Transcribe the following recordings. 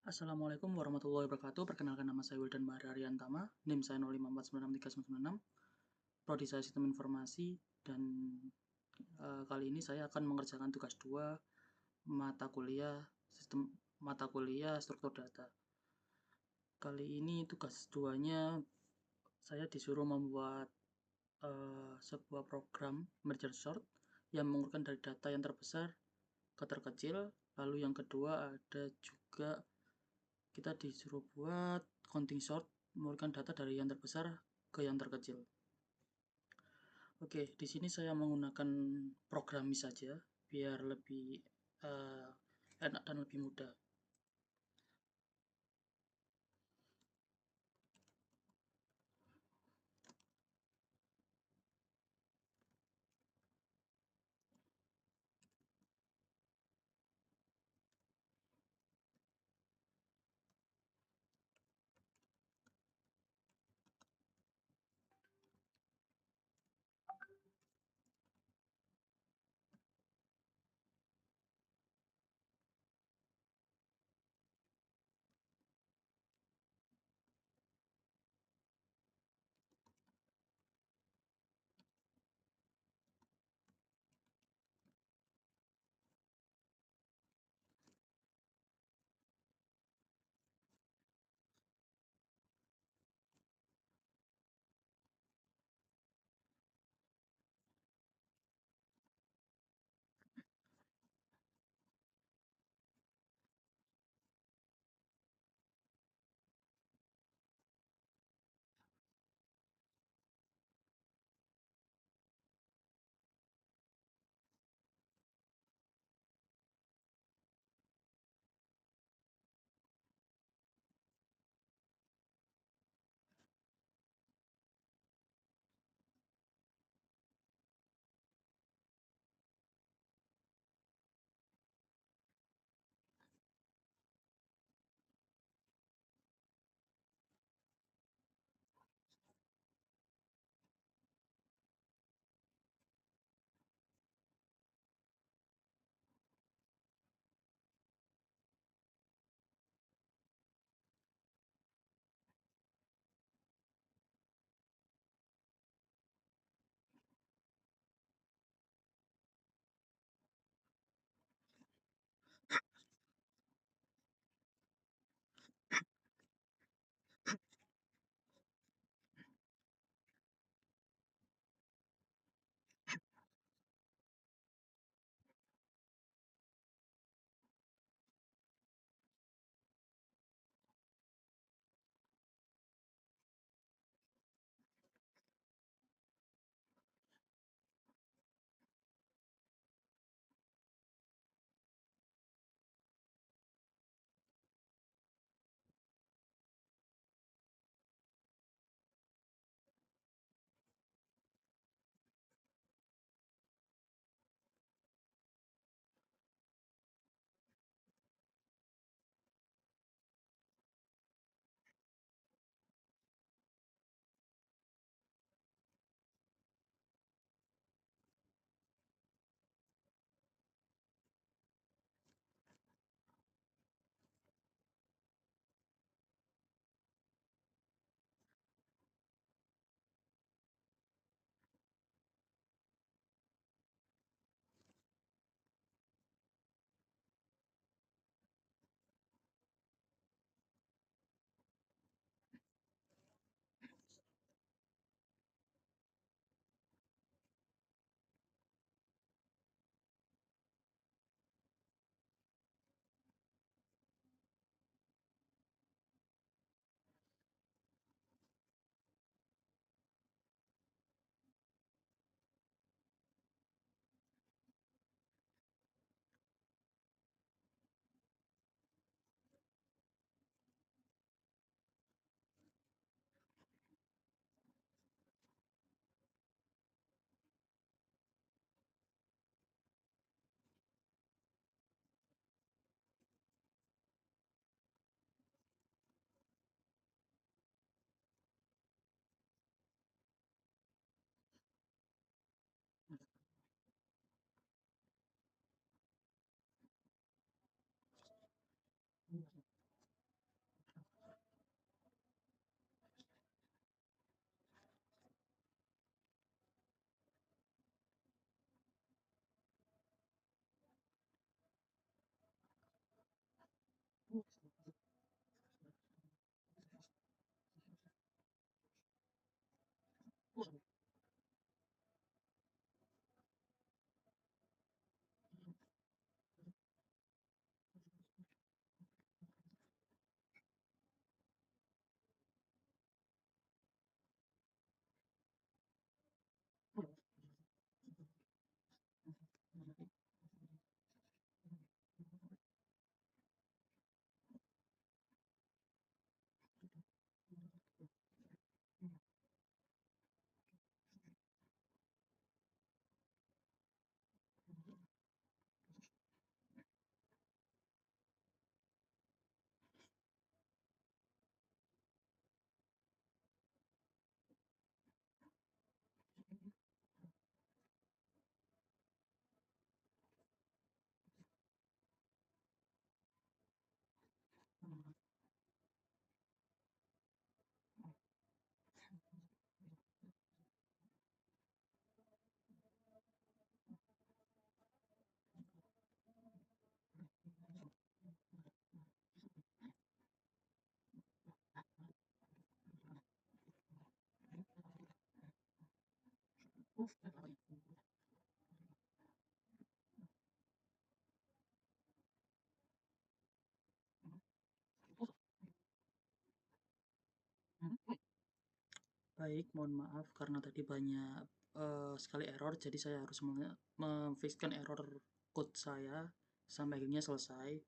Assalamualaikum warahmatullahi wabarakatuh. Perkenalkan nama saya Wildan Bahar Ariantama, NIM saya 05496399, Prodi saya Sistem Informasi, dan kali ini saya akan mengerjakan tugas 2 mata kuliah struktur data. Kali ini tugas 2-nya saya disuruh membuat sebuah program merge sort yang mengurutkan dari data yang terbesar ke terkecil. Lalu yang kedua ada juga kita disuruh buat counting sort, mengurutkan data dari yang terbesar ke yang terkecil. Oke, di sini saya menggunakan programis saja biar lebih enak dan lebih mudah. Baik, mohon maaf karena tadi banyak sekali error, jadi saya harus memfixkan error code saya sampai akhirnya selesai.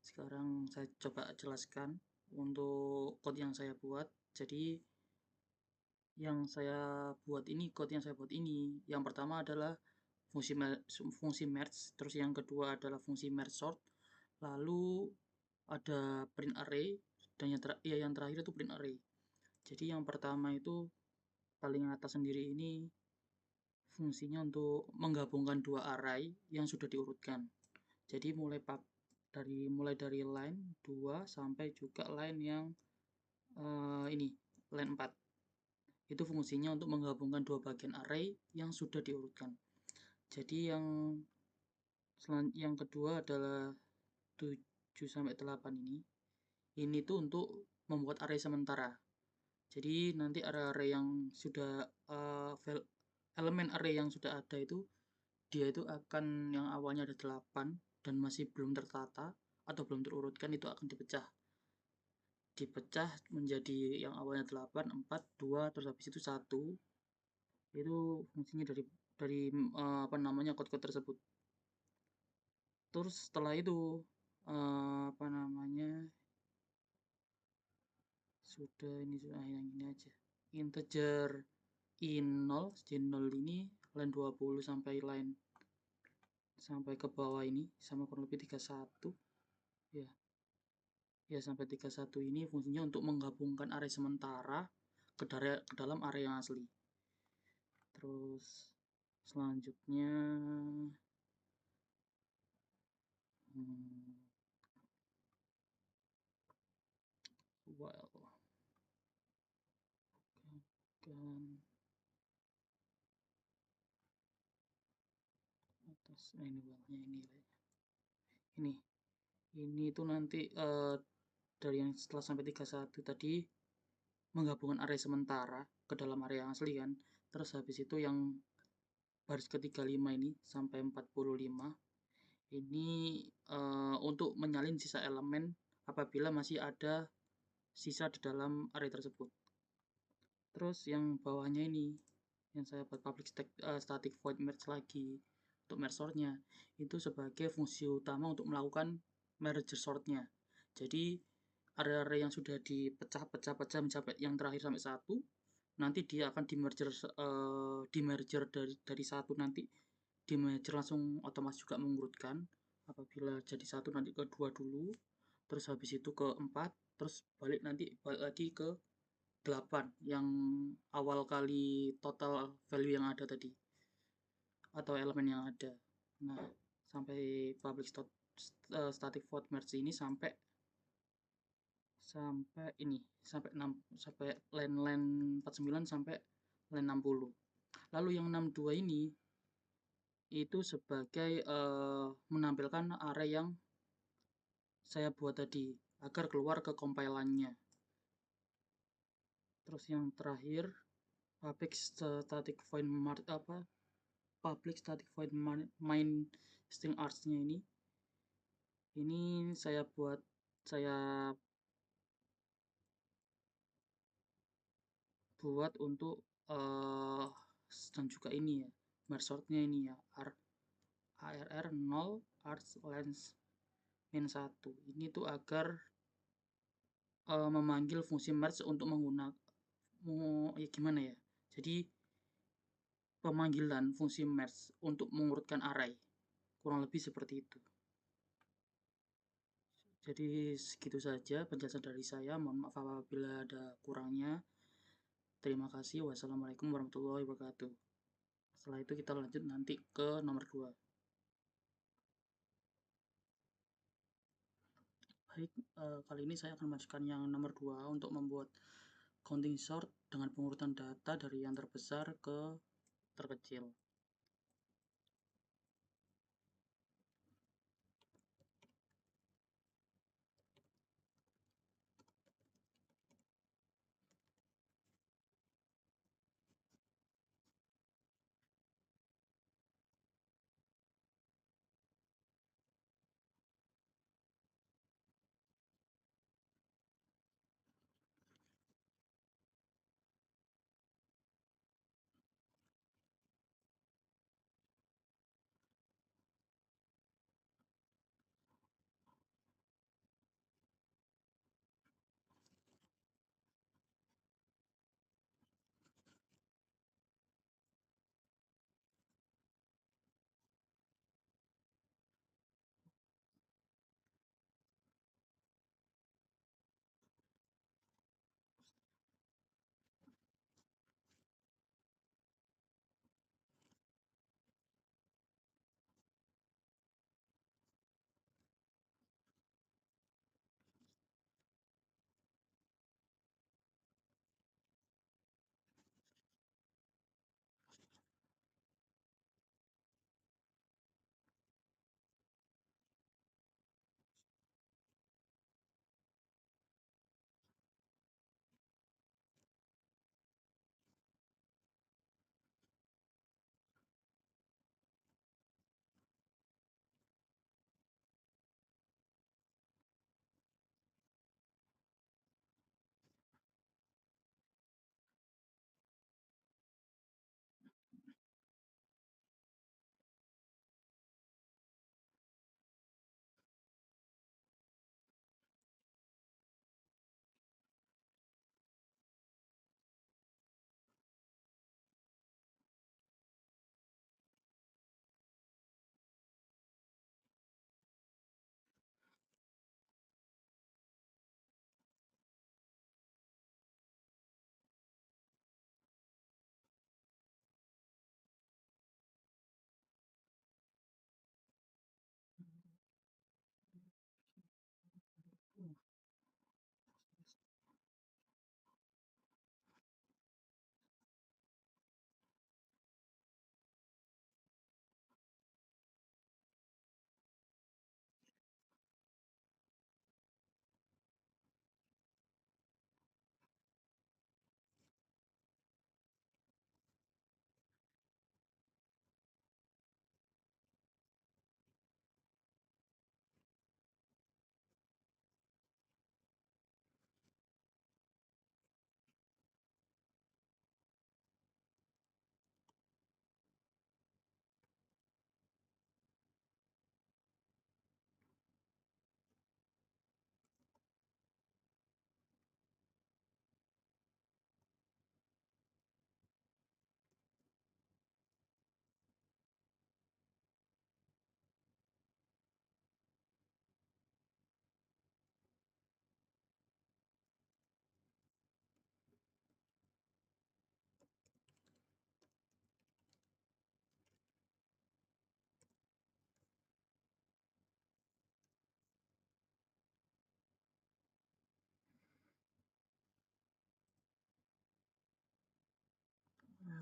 Sekarang saya coba jelaskan untuk code yang saya buat. Jadi code yang saya buat ini, yang pertama adalah fungsi merge, terus yang kedua adalah fungsi merge sort, lalu ada print array, dan yang terakhir itu print array. Jadi yang pertama itu paling atas sendiri ini fungsinya untuk menggabungkan dua array yang sudah diurutkan. Jadi mulai dari line 2 sampai juga line yang line 4. Itu fungsinya untuk menggabungkan dua bagian array yang sudah diurutkan. Jadi yang kedua adalah 7 sampai 8 ini. Ini tuh untuk membuat array sementara. Jadi nanti array yang sudah elemen array yang sudah ada itu dia itu akan yang awalnya ada 8 dan masih belum tertata atau belum terurutkan itu akan dipecah menjadi yang awalnya 8, 4, 2, terus habis itu 1. Itu fungsinya dari kode-kode tersebut. Terus setelah itu yang ini aja. Integer i0 ini line 20 sampai ke bawah ini sama kurang lebih 31 ya sampai 31 ini fungsinya untuk menggabungkan array sementara ke dalam array yang asli. Terus selanjutnya ini itu nanti dari yang setelah sampai 31 tadi menggabungkan array sementara ke dalam array yang asli kan. Terus habis itu yang baris ke-35 ini sampai 45 ini untuk menyalin sisa elemen apabila masih ada sisa di dalam array tersebut. Terus yang bawahnya ini yang saya buat public static void merge lagi untuk merge sortnya itu sebagai fungsi utama untuk melakukan merge sortnya. Jadi array-array yang sudah dipecah-pecah mencapai yang terakhir sampai 1 nanti dia akan di merger dari 1 nanti di merger langsung otomatis juga mengurutkan. Apabila jadi 1 nanti ke 2 dulu, terus habis itu ke 4, terus balik lagi ke 8 yang awal kali total value yang ada tadi atau elemen yang ada. Nah, sampai public static void merge ini sampai ini sampai line 49 sampai line 60. Lalu yang 62 ini itu sebagai menampilkan array yang saya buat tadi agar keluar ke compilannya. Terus yang terakhir public static main string arts-nya ini saya buat untuk dan juga ini ya merge sortnya ini ya arr 0 arts length min 1 ini tuh agar memanggil fungsi merge untuk gimana ya, jadi pemanggilan fungsi merge untuk mengurutkan array kurang lebih seperti itu. Jadi segitu saja penjelasan dari saya, mohon maaf apabila ada kurangnya. Terima kasih. Wassalamualaikum warahmatullahi wabarakatuh. Setelah itu kita lanjut nanti ke nomor 2. Baik, kali ini saya akan masukkan yang nomor 2 untuk membuat counting sort dengan pengurutan data dari yang terbesar ke terkecil.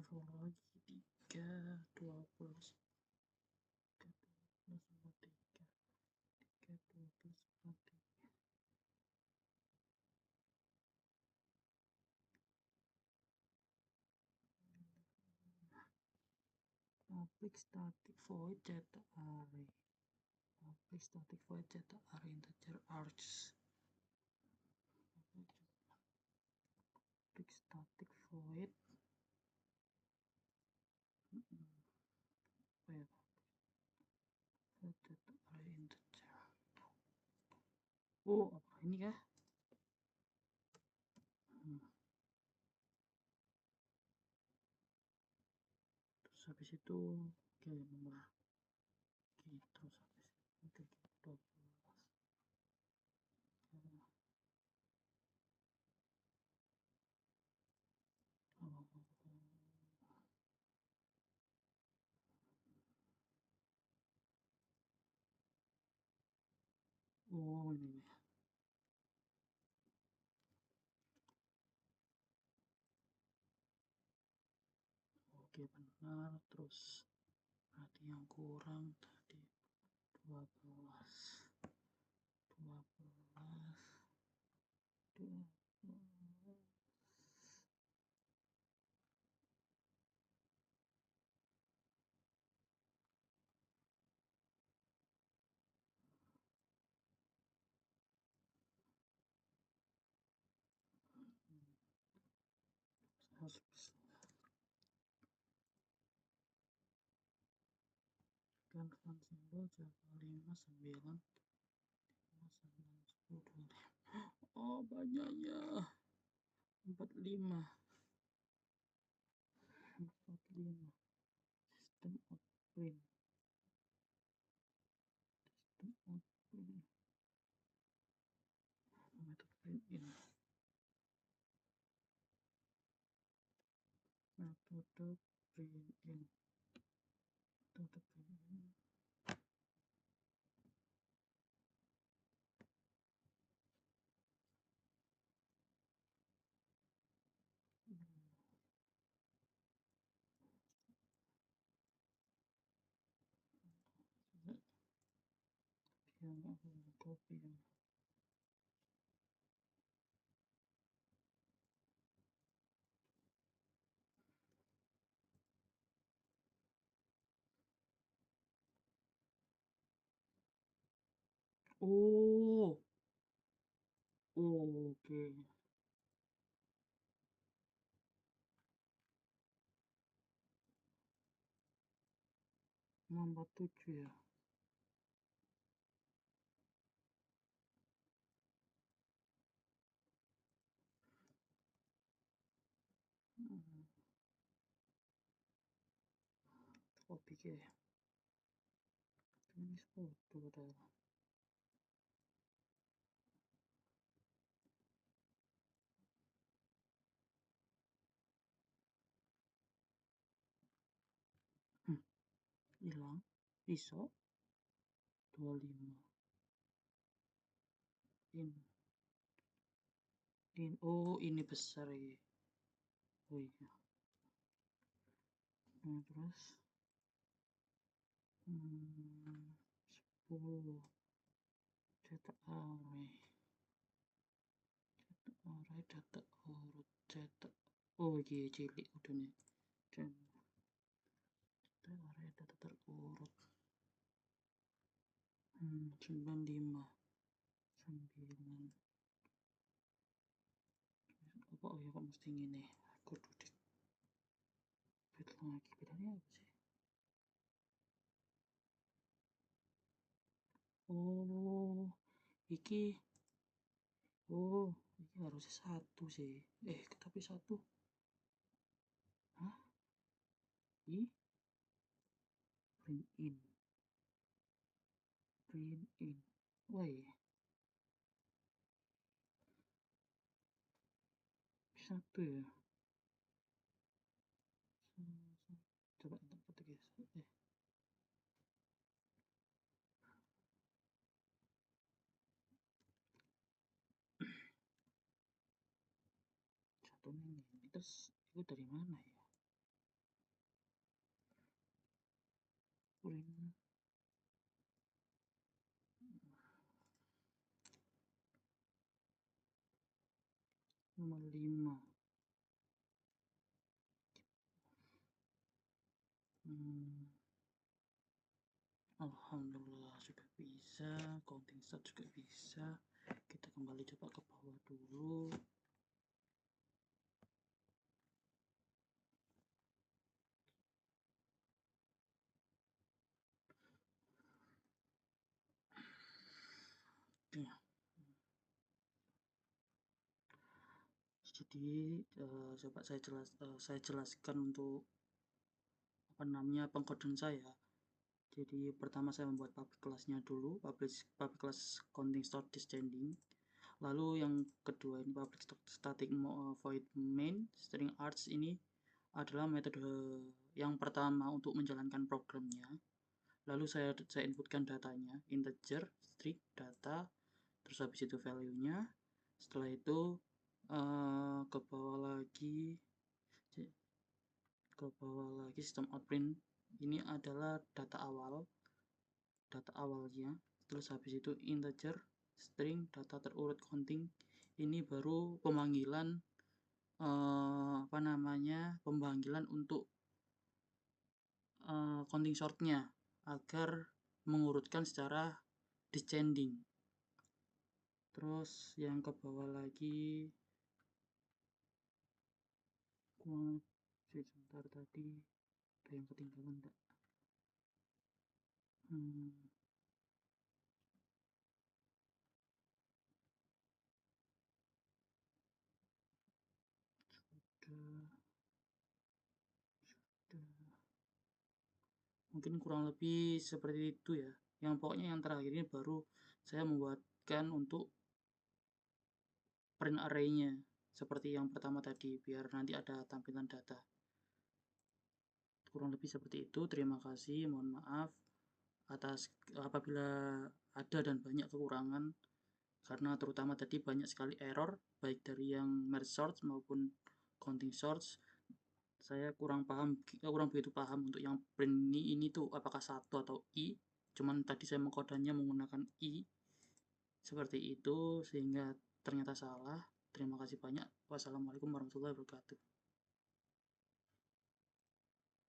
taruh lagi 3 12 3 12 sama 3 3 12 sama 3. Public static void data array. Public static void data array integer args. Public static void void data array integer. Oh, apa ini kah? Terus habis itu oke nomor terus habis itu 12. Oh ini oke benar. Terus berarti yang kurang tadi 12 kan simbol Java 5 9 10. Oh banyaknya 45 sistem out print method print in metode print in yang aku copy yang oh oke 647 ya. Copy ke ini foto padahal. Hilang iso 25 oh ini besar ya. Oh iya. Nah, terus 10 cetak array data urut cetak oh iya cilik udah nih dan cetak array data terurut 95 9 apa oh ya kok mesti gini kudu di bit lagi bedanya apa sih oh iki oh iki harusnya satu sih tapi satu hah print in wah iya satu ya coba entar ketik ya satunya ini terus itu dari mana ya print nomor 5. Alhamdulillah sudah bisa, counting start juga bisa. Kita kembali coba ke bawah dulu. Oke. Jadi coba saya jelaskan untuk apa namanya pengkodean saya. Jadi pertama saya membuat public class-nya dulu, public class counting start descending. Lalu yang kedua ini public static void main string arts. Ini adalah metode yang pertama untuk menjalankan programnya. Lalu saya inputkan datanya, integer, string, data, terus habis itu value-nya. Setelah itu ke bawah lagi sistem out print. Ini adalah data awalnya. Terus habis itu integer, string, data terurut counting. Ini baru pemanggilan pemanggilan untuk counting sortnya agar mengurutkan secara descending. Terus yang ke bawah lagi sebentar, tadi ada yang ketinggalan enggak? Mungkin kurang lebih seperti itu ya. Yang pokoknya yang terakhir ini baru saya membuatkan untuk print array-nya seperti yang pertama tadi, biar nanti ada tampilan data. Kurang lebih seperti itu. Terima kasih, mohon maaf atas apabila ada dan banyak kekurangan, karena terutama tadi banyak sekali error baik dari yang merge sort maupun counting sorts. Saya kurang begitu paham untuk yang print ini tuh apakah 1 atau i. Cuman tadi saya mengkodenya menggunakan i seperti itu, sehingga ternyata salah. Terima kasih banyak. Wassalamualaikum warahmatullahi wabarakatuh.